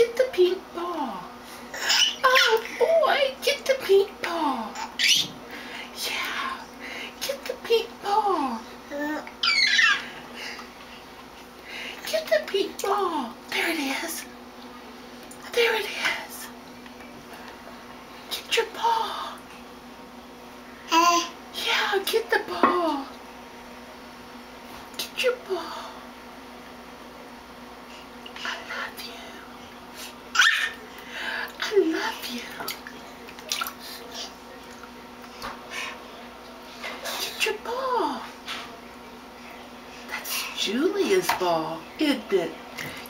get the pink ball. Oh boy, get the pink ball. Yeah, get the pink ball. Get the pink ball. There it is. There it is. Get your ball. Yeah, get the ball. Get your ball. I love you. I love you. Get your ball. That's Julia's ball, isn't it?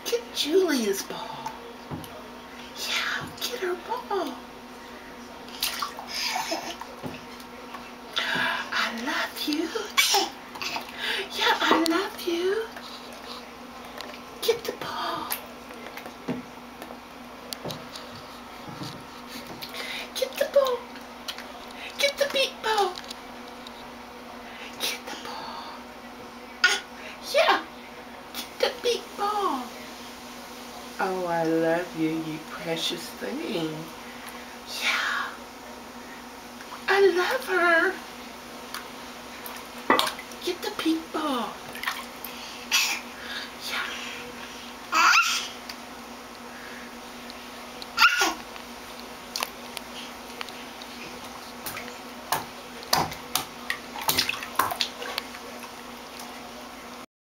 Get Julia's ball. Yeah, get her ball. I love you. Yeah, I love you. Get the ball. Get the ball. Get the big ball. Get the ball. Yeah, get the big ball. Oh, I love you, you precious thing. Yeah, I love her. Get the pink ball.